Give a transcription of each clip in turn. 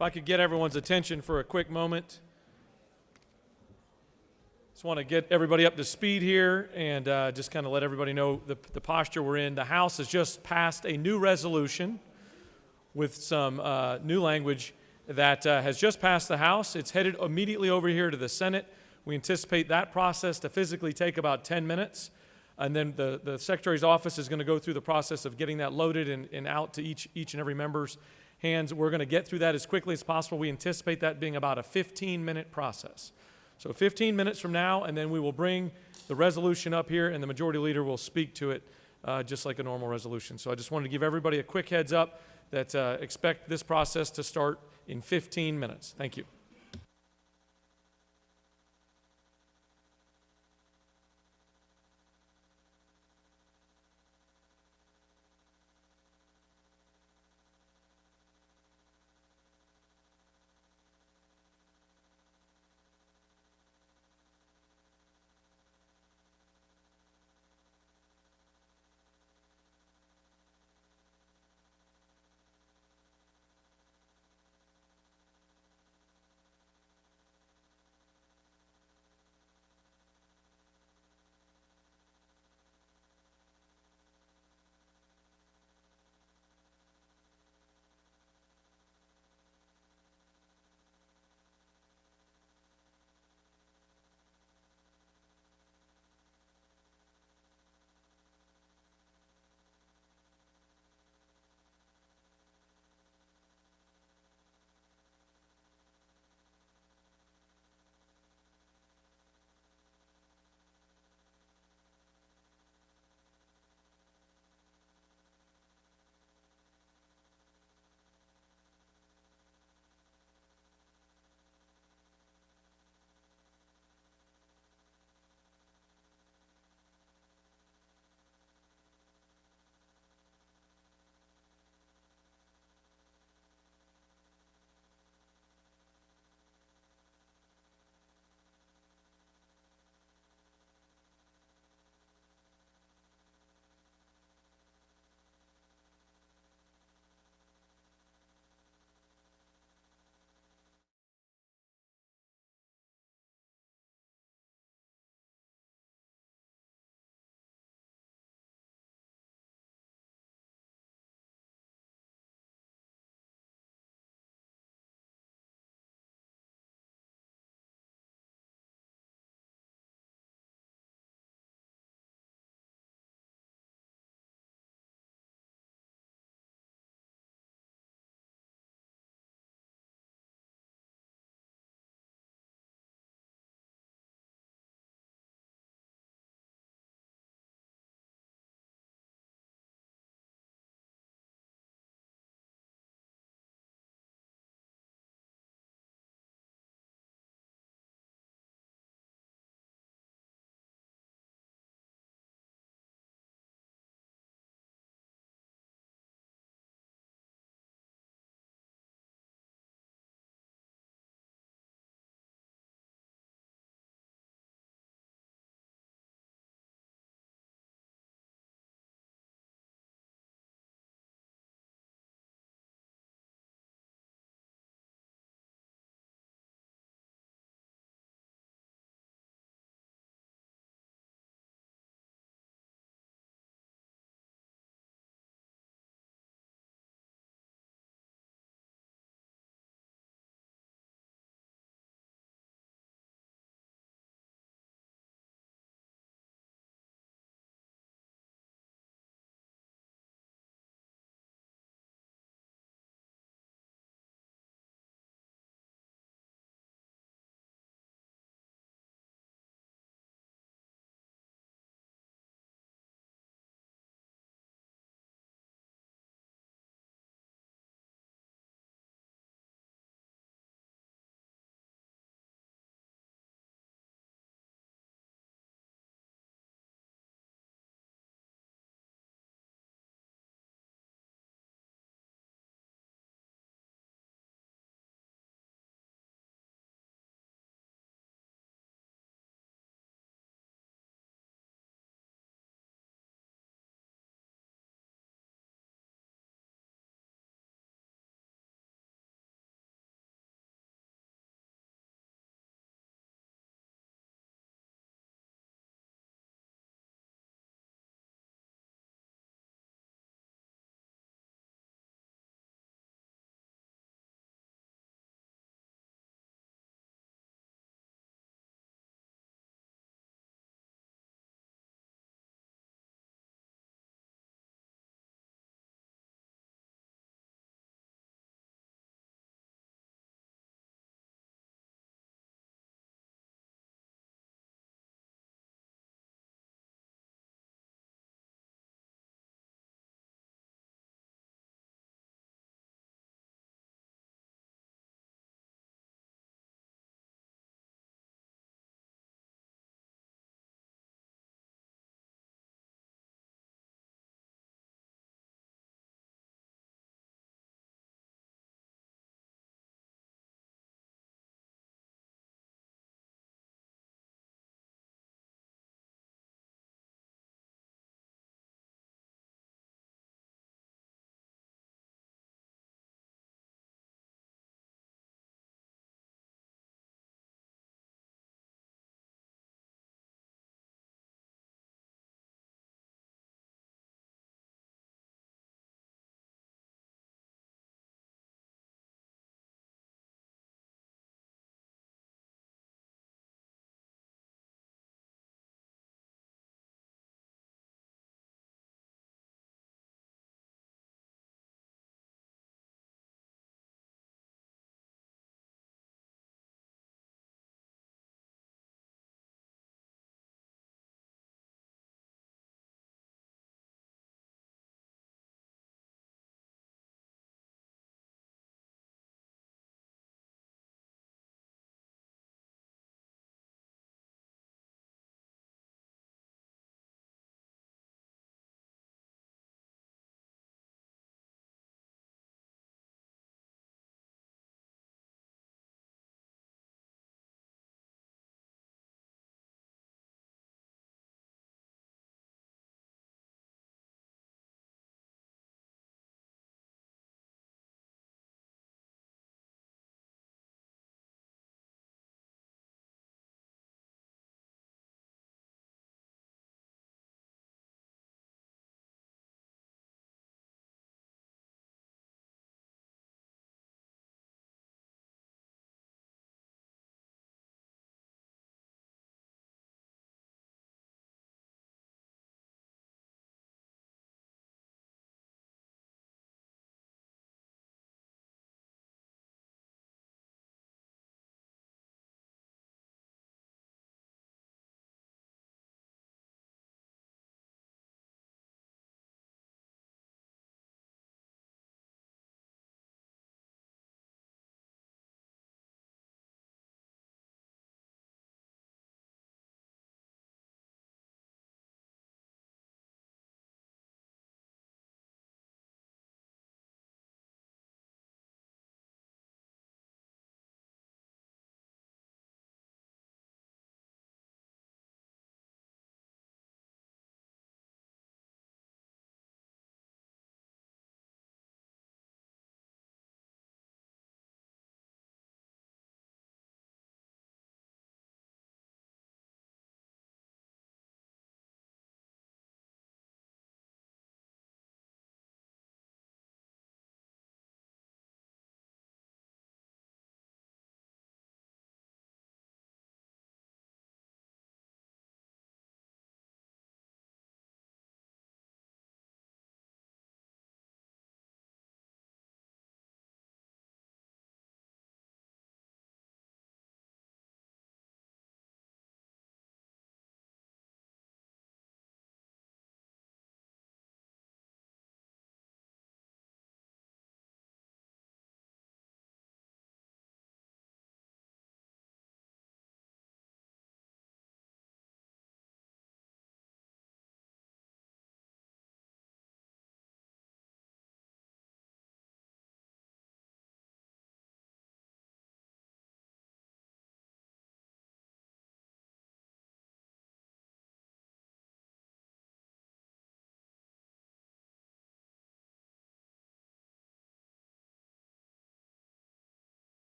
If I could get everyone's attention for a quick moment. Just want to get everybody up to speed here and just kind of let everybody know the posture we're in. The House has just passed a new resolution with some new language that has just passed the House. It's headed immediately over here to the Senate. We anticipate that process to physically take about 10 minutes. And then the Secretary's office is going to go through the process of getting that loaded and out to each and every member's hands. We're going to get through that as quickly as possible. We anticipate that being about a 15-minute process. So 15 minutes from now, and then we will bring the resolution up here, and the Majority Leader will speak to it just like a normal resolution. So I just wanted to give everybody a quick heads up that expect this process to start in 15 minutes. Thank you.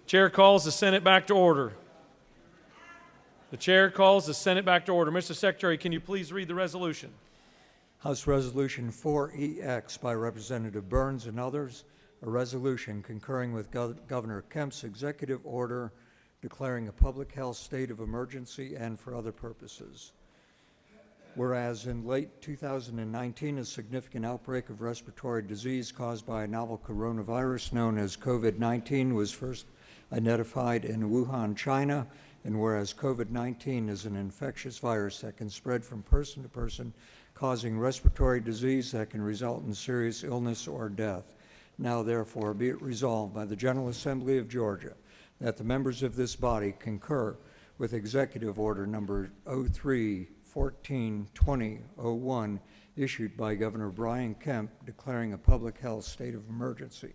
Chair calls the Senate back to order. The chair calls the Senate back to order. Mr. Secretary, can you please read the resolution? House Resolution 4EX by Representative Burns and others, a resolution concurring with Governor Kemp's executive order declaring a public health state of emergency and for other purposes. Whereas in late 2019, a significant outbreak of respiratory disease caused by a novel coronavirus known as COVID-19 was first identified in Wuhan, China, and whereas COVID-19 is an infectious virus that can spread from person to person, causing respiratory disease that can result in serious illness or death. Now, therefore, be it resolved by the General Assembly of Georgia that the members of this body concur with Executive Order number 03-14-2001 issued by Governor Brian Kemp declaring a public health state of emergency.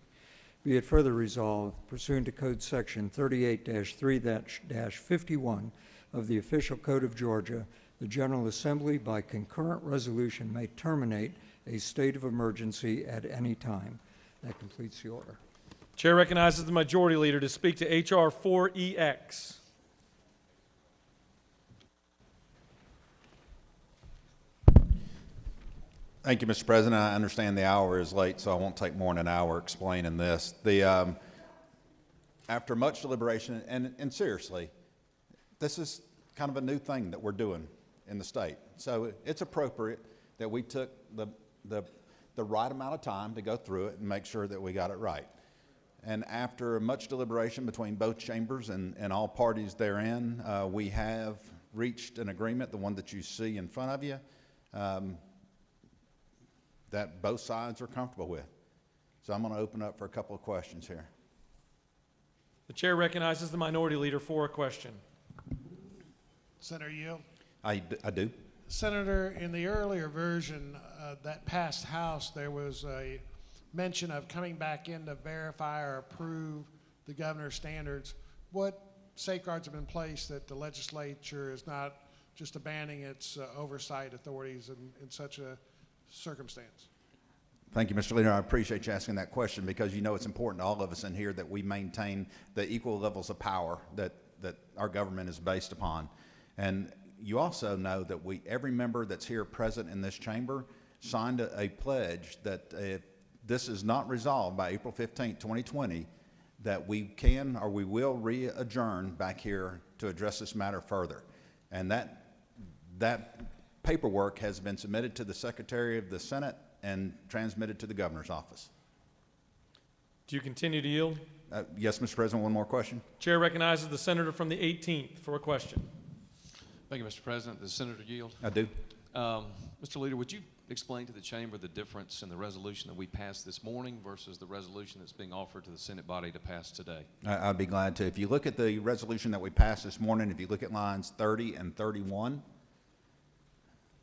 Be it further resolved, pursuant to Code Section 38-3-51 of the Official Code of Georgia, the General Assembly, by concurrent resolution, may terminate a state of emergency at any time. That completes the order. Chair recognizes the Majority Leader to speak to H.R. 4EX. Thank you, Mr. President. I understand the hour is late, so I won't take more than an hour explaining this. After much deliberation, and seriously, this is kind of a new thing that we're doing in the state. So it's appropriate that we took the right amount of time to go through it and make sure that we got it right. And after much deliberation between both chambers and all parties therein, we have reached an agreement, the one that you see in front of you, that both sides are comfortable with. So I'm going to open up for a couple of questions here. The chair recognizes the Minority Leader for a question. Senator Yield. I do. Senator, in the earlier version that passed House, there was a mention of coming back in to verify or approve the governor's standards. What safeguards have been placed that the legislature is not just abandoning its oversight authorities in such a circumstance? Thank you, Mr. Leader. I appreciate you asking that question because you know it's important to all of us in here that we maintain the equal levels of power that our government is based upon. And you also know that every member that's here present in this chamber signed a pledge that if this is not resolved by April 15, 2020, that we can or we will re-adjourn back here to address this matter further. And that paperwork has been submitted to the Secretary of the Senate and transmitted to the Governor's office. Do you continue to yield? Yes, Mr. President, one more question. Chair recognizes the Senator from the 18th for a question. Thank you, Mr. President. Does the Senator yield? I do. Mr. Leader, would you explain to the chamber the difference in the resolution that we passed this morning versus the resolution that's being offered to the Senate body to pass today? I'd be glad to. If you look at the resolution that we passed this morning, if you look at lines 30 and 31,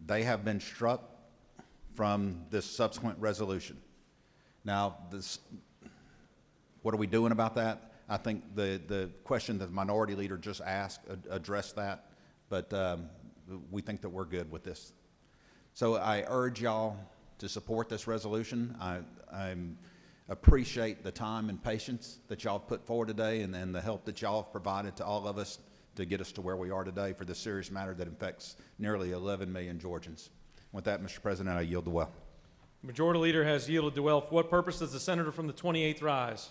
they have been struck from this subsequent resolution. Now, what are we doing about that? I think the question that the Minority Leader just asked addressed that, but we think that we're good with this. So I urge y'all to support this resolution. I appreciate the time and patience that y'all put forward today and the help that y'all have provided to all of us to get us to where we are today for this serious matter that affects nearly 11 million Georgians. With that, Mr. President, I yield the well. Majority Leader has yielded the well. For what purpose does the Senator from the 28th rise?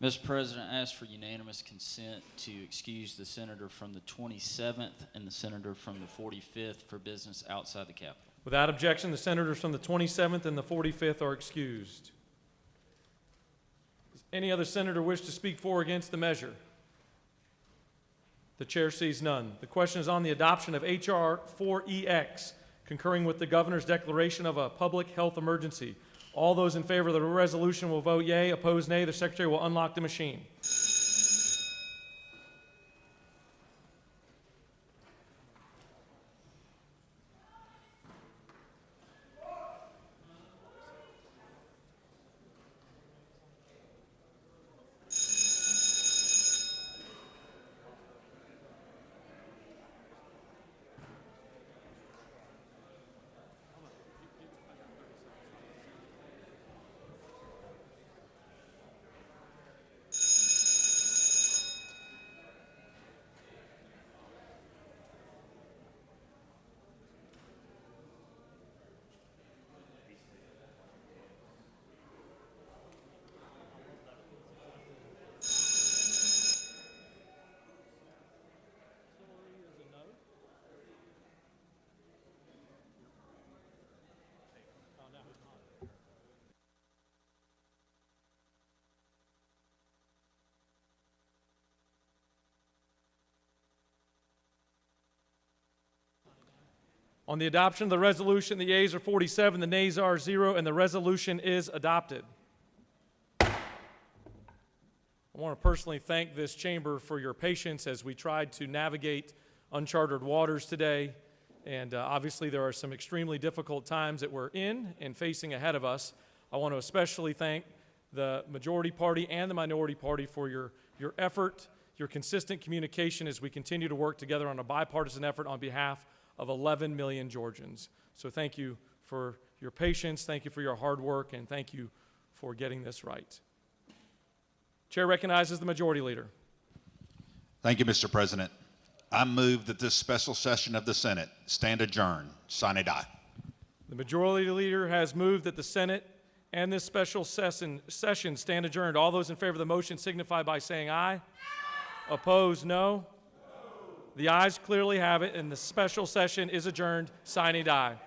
Mr. President, I ask for unanimous consent to excuse the Senator from the 27th and the Senator from the 45th for business outside the Capitol. Without objection, the Senators from the 27th and the 45th are excused. Does any other Senator wish to speak for or against the measure? The chair sees none. The question is on the adoption of H.R. 4EX, concurring with the Governor's declaration of a public health emergency. All those in favor of the resolution will vote yea. Opposed, nay. The Secretary will unlock the machine. On the adoption of the resolution, the yeas are 47, the nays are 0, and the resolution is adopted. I want to personally thank this chamber for your patience as we tried to navigate uncharted waters today. And obviously, there are some extremely difficult times that we're in and facing ahead of us. I want to especially thank the majority party and the minority party for your effort, your consistent communication as we continue to work together on a bipartisan effort on behalf of 11 million Georgians. So thank you for your patience, thank you for your hard work, and thank you for getting this right. Chair recognizes the majority leader. Thank you, Mr. President. I move that this special session of the Senate stand adjourned. Sine die. The majority leader has moved that the Senate and this special session stand adjourned. All those in favor of the motion signify by saying aye. Aye. Opposed, no. The ayes clearly have it, and the special session is adjourned. Sine die.